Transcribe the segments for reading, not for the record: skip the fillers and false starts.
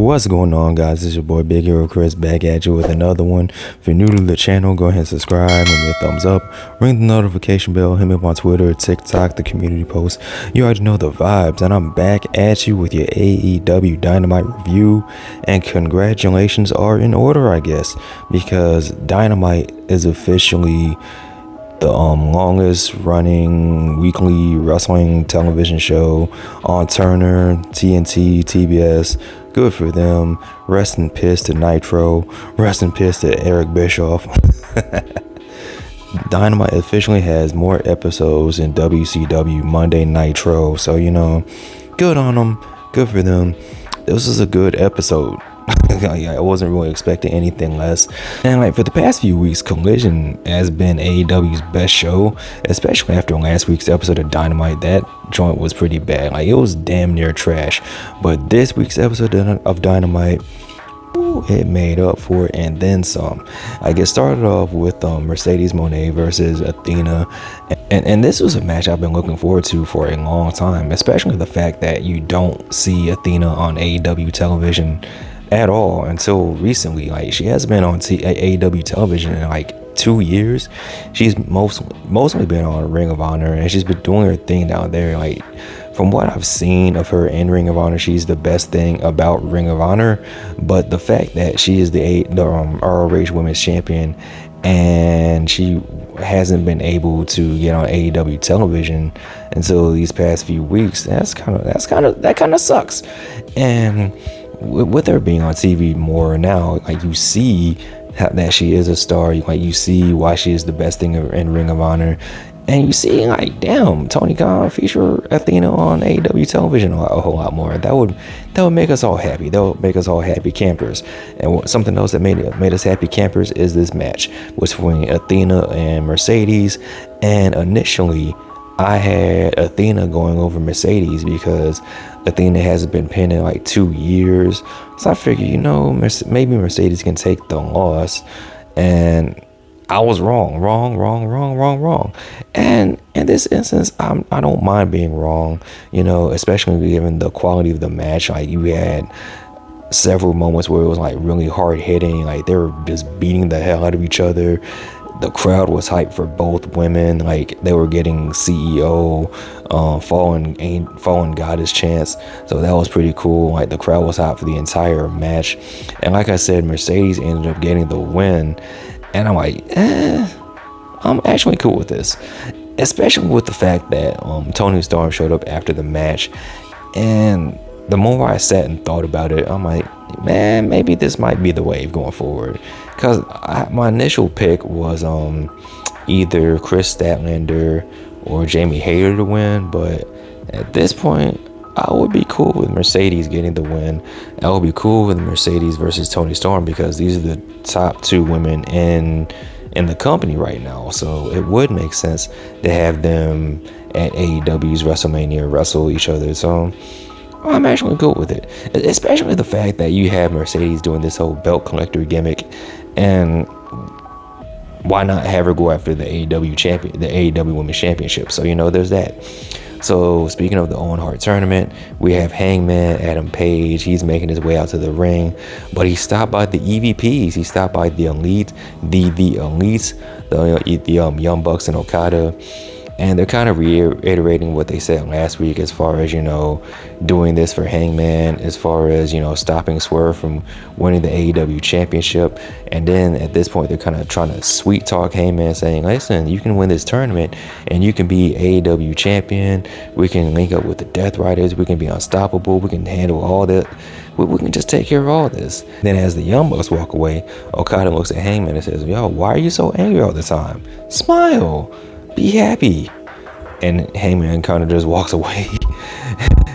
What's going on, guys? It's your boy Big Hero Chris back at you with another one. If you're new to the channel, go ahead and subscribe and give me a thumbs up. Ring the notification bell. Hit me up on Twitter, TikTok, the community post. You already know the vibes, and I'm back at you with your AEW Dynamite review. And congratulations are in order, I guess, because Dynamite is officially the longest running weekly wrestling television show on Turner, TNT, TBS. Good for them. Rest in piss to Nitro. Rest in piss to Eric Bischoff. Dynamite officially has more episodes than WCW Monday Nitro. So, good on them. Good for them. This is a good episode. I wasn't really expecting anything less. And for the past few weeks, Collision has been AEW's best show, especially after last week's episode of Dynamite. That joint was pretty bad. It was damn near trash. But this week's episode of Dynamite, it made up for it and then some. I get started off with Mercedes Mone versus Athena, and this was a match I've been looking forward to for a long time, especially the fact that you don't see Athena on AEW television at all until recently. She hasn't been on AEW television in 2 years. She's mostly been on Ring of Honor, and she's been doing her thing down there. From what I've seen of her in Ring of Honor, she's the best thing about Ring of Honor. But the fact that she is the ROH Women's Champion and she hasn't been able to get on AEW television until these past few weeks, that kind of sucks. And with her being on TV more now, you see that she is a star. You see why she is the best thing in Ring of Honor. And you see, damn, Tony Khan feature Athena on AEW television a whole lot more. That would make us all happy. That would make us all happy campers. And something else that made us happy campers is this match between Athena and Mercedes. And initially, I had Athena going over Mercedes because Athena hasn't been pinned in 2 years. So I figured, maybe Mercedes can take the loss. And I was wrong. And in this instance, I don't mind being wrong, especially given the quality of the match. You had several moments where it was really hard hitting. They were just beating the hell out of each other. The crowd was hyped for both women. They were getting CEO, fallen goddess chants. So that was pretty cool. The crowd was hot for the entire match. And like I said, Mercedes ended up getting the win. And I'm I'm actually cool with this. Especially with the fact that Tony Storm showed up after the match. And the more I sat and thought about it, I'm man, maybe this might be the wave going forward. Because my initial pick was either Chris Statlander or Jamie Hayter to win. But at this point, I would be cool with Mercedes getting the win. I would be cool with Mercedes versus Tony Storm because these are the top two women in the company right now. So it would make sense to have them at AEW's WrestleMania wrestle each other. So I'm actually cool with it, especially the fact that you have Mercedes doing this whole belt collector gimmick, and why not have her go after the AEW champion, the AEW Women's Championship? So there's that. So speaking of the Owen Hart tournament, we have Hangman Adam Page. He's making his way out to the ring, but he stopped by the EVPs. He stopped by the Elite, the Elites, the Young Bucks and Okada. And they're kind of reiterating what they said last week as far as, doing this for Hangman, as far as, stopping Swerve from winning the AEW championship. And then at this point, they're kind of trying to sweet talk Hangman, saying, listen, you can win this tournament and you can be AEW champion. We can link up with the Death Riders. We can be unstoppable. We can handle all that. We can just take care of all this. Then as the Young Bucks walk away, Okada looks at Hangman and says, yo, why are you so angry all the time? Smile. Be happy. And Hangman kind of just walks away.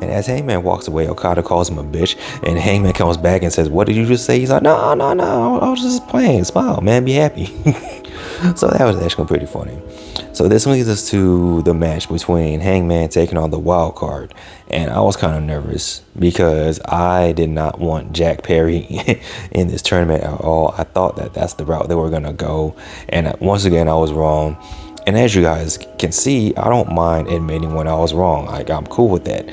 And as Hangman walks away, Okada calls him a bitch. And Hangman comes back and says, what did you just say? He's like, no, I was just playing. Smile, man, be happy. So that was actually pretty funny. So this leads us to the match between Hangman taking on the Wild Card. And I was kind of nervous because I did not want Jack Perry in this tournament at all. I thought that that's the route they were going to go. And once again, I was wrong. And as you guys can see, I don't mind admitting when I was wrong. I'm cool with that.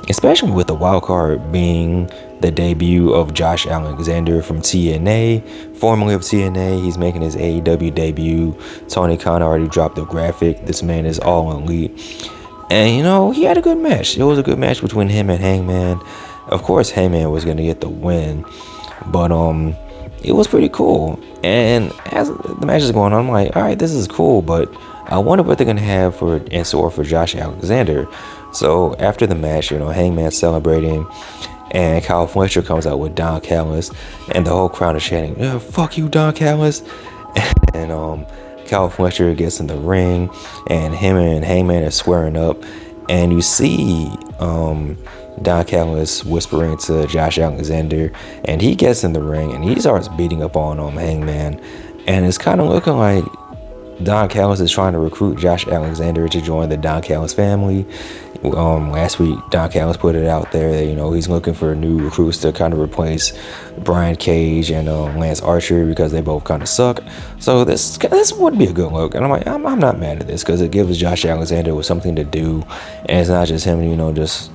especially with the wild card being the debut of Josh Alexander from TNA, formerly of TNA. He's making his AEW debut. Tony Khan already dropped the graphic. This man is all elite. And, he had a good match. It was a good match between him and Hangman. Of course, Hangman was going to get the win. But, it was pretty cool. And as the match is going on, I'm like, all right, this is cool, but I wonder what they're going to have in store for Josh Alexander. So after the match, Hangman celebrating, and Kyle Fletcher comes out with Don Callis, and the whole crowd is chanting, yeah, fuck you, Don Callis. And Kyle Fletcher gets in the ring, and him and Hangman are squaring up, and you see Don Callis whispering to Josh Alexander, and he gets in the ring and he starts beating up on Hangman, and it's kind of looking like Don Callis is trying to recruit Josh Alexander to join the Don Callis family. Last week, Don Callis put it out there that, he's looking for new recruits to kind of replace Brian Cage and Lance Archer, because they both kind of suck. So this would be a good look. And I'm like, I'm not mad at this, because it gives Josh Alexander with something to do. And it's not just him, just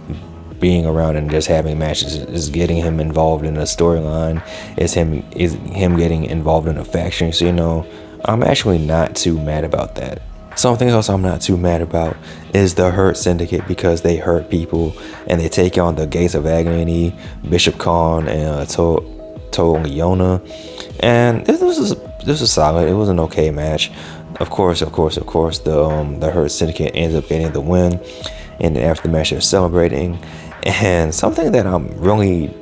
being around and just having matches. Is getting him involved in a storyline. Is him getting involved in a faction. So, I'm actually not too mad about that. Something else I'm not too mad about is the Hurt Syndicate, because they hurt people and they take on the Gates of Agony, Bishop Khan, and Leona. And this was solid. It was an okay match. Of course, the Hurt Syndicate ends up getting the win, and after the match they're celebrating. And something that I'm really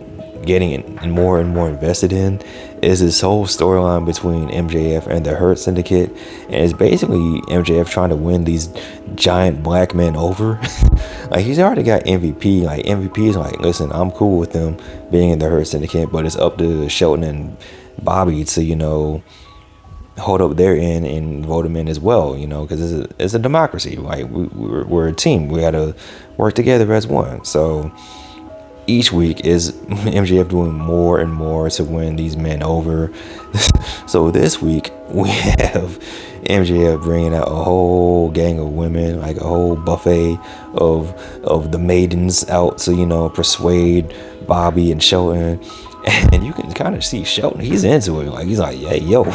getting more and more invested in is this whole storyline between MJF and the Hurt Syndicate. And it's basically MJF trying to win these giant black men over. Like, he's already got MVP. Like, MVP is like, listen, I'm cool with them being in the Hurt Syndicate, but it's up to Shelton and Bobby to, hold up their end and vote them in as well, because it's a democracy. Like, we're a team. We got to work together as one. So each week is MJF doing more and more to win these men over. So this week we have MJF bringing out a whole gang of women, like a whole buffet of the maidens out to persuade Bobby and Shelton. And you can kind of see Shelton, he's into it. Like, he's like, hey, yo,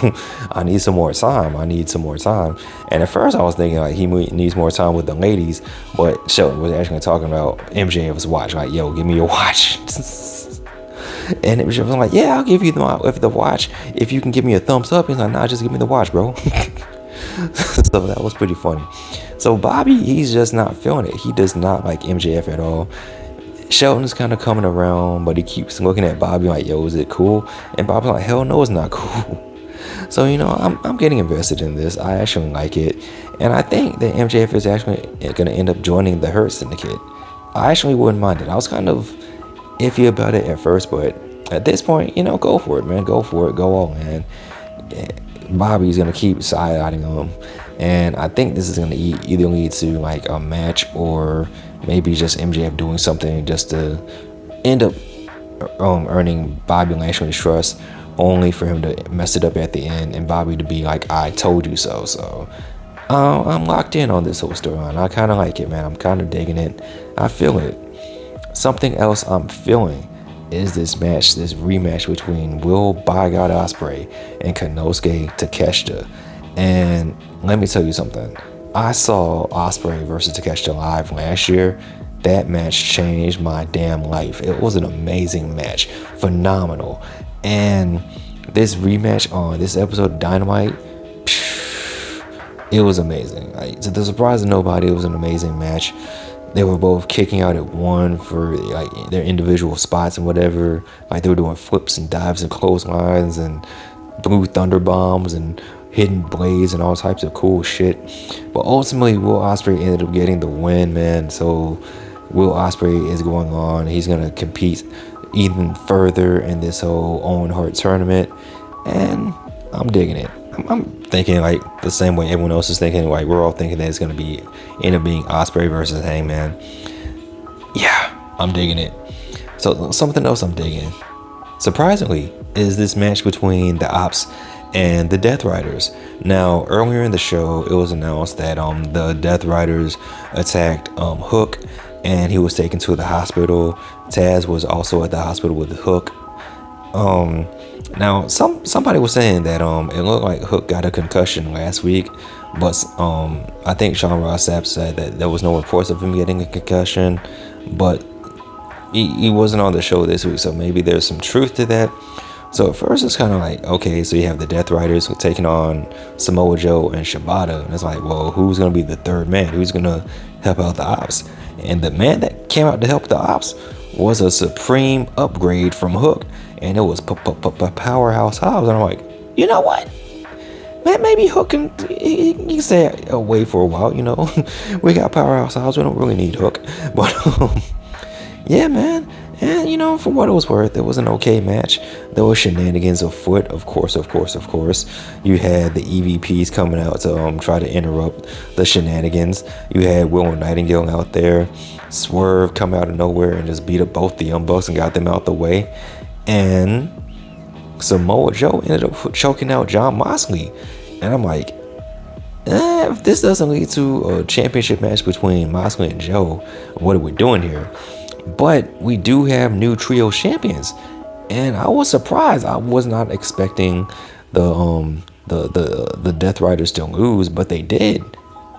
I need some more time. And at first I was thinking, like, he needs more time with the ladies. But Shelton was actually talking about MJF's watch. Like, yo, give me your watch. And MJF was like, yeah, I'll give you the watch if you can give me a thumbs up. He's like, nah, just give me the watch, bro. So that was pretty funny. So Bobby, he's just not feeling it. He does not like MJF at all. Shelton's kind of coming around, but he keeps looking at Bobby like, yo, is it cool? And Bobby's like, hell no, it's not cool. So, I'm getting invested in this. I actually like it. And I think that MJF is actually going to end up joining the Hurt Syndicate. I actually wouldn't mind it. I was kind of iffy about it at first, but at this point, go for it, man. Go for it. Go all in. Bobby's going to keep side-eyeing him. And I think this is going to either lead to like a match, or maybe just MJF doing something just to end up earning Bobby Lashley's trust, only for him to mess it up at the end and Bobby to be like, I told you so. So I'm locked in on this whole storyline. I kind of like it, man. I'm kind of digging it. I feel it. Something else I'm feeling is this rematch between Will By God Ospreay and Konosuke Takeshita. And let me tell you something. I saw Ospreay versus Takeshita live last year. That match changed my damn life. It was an amazing match. Phenomenal. And this rematch on this episode of Dynamite, it was amazing. Like, to the surprise of nobody, it was an amazing match. They were both kicking out at one for like their individual spots and whatever. Like, they were doing flips and dives and clotheslines and blue thunder bombs and hidden blades and all types of cool shit. But ultimately, Will Ospreay ended up getting the win, man. So Will Ospreay is going on. He's going to compete even further in this whole Owen Hart tournament. And I'm digging it. I'm thinking like the same way everyone else is thinking. Like, we're all thinking that it's going to end up being Ospreay versus Hangman. Yeah, I'm digging it. So something else I'm digging, surprisingly, is this match between the Opps and the Death Riders. Now, earlier in the show, it was announced that the Death Riders attacked Hook and he was taken to the hospital. Taz was also at the hospital with Hook. Now somebody was saying that it looked like Hook got a concussion last week, but I think Sean Ross Sapp said that there was no reports of him getting a concussion, but he wasn't on the show this week, so maybe there's some truth to that. So at first it's kind of like, okay, so you have the Death Riders taking on Samoa Joe and Shibata, and it's like, well, who's gonna be the third man? Who's gonna help out the Opps? And the man that came out to help the Opps was a supreme upgrade from Hook, and it was Powerhouse Hobbs. And I'm like, you know what? Maybe Hook can stay away for a while. We got Powerhouse Hobbs. We don't really need Hook, but yeah, man. And for what it was worth, it was an okay match. There was shenanigans afoot, of course. You had the EVPs coming out to try to interrupt the shenanigans. You had Willow Nightingale out there. Swerve come out of nowhere and just beat up both the Young Bucks and got them out the way. And Samoa Joe ended up choking out Jon Moxley. And I'm like, if this doesn't lead to a championship match between Moxley and Joe, what are we doing here? But we do have new trio champions, and I was surprised. I was not expecting the Death Riders to lose, but they did,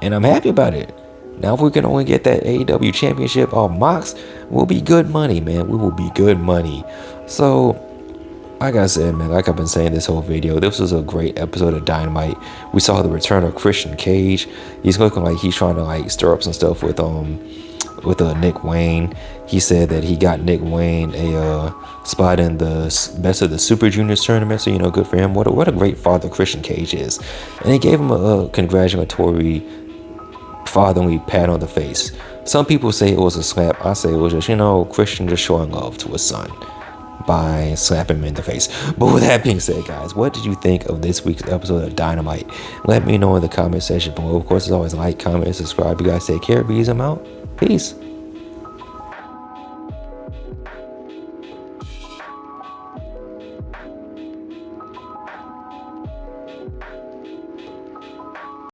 and I'm happy about it. Now, if we can only get that AEW championship off Mox, we'll be good money, man. We will be good money. So, like I said, man, like I've been saying this whole video, this was a great episode of Dynamite. We saw the return of Christian Cage. He's looking like he's trying to stir up some stuff with Nick Wayne. He said that he got Nick Wayne a spot in the Best of the Super Juniors tournament, so good for him. What a great father Christian Cage is. And he gave him a congratulatory fatherly pat on the face. Some people say it was a slap. I say it was just Christian just showing love to his son by slapping him in the face. But with that being said, guys, what did you think of this week's episode of Dynamite? Let me know in the comment section below. Of course, as always, like, comment, and subscribe. You guys take care. Bees, I'm out. Peace.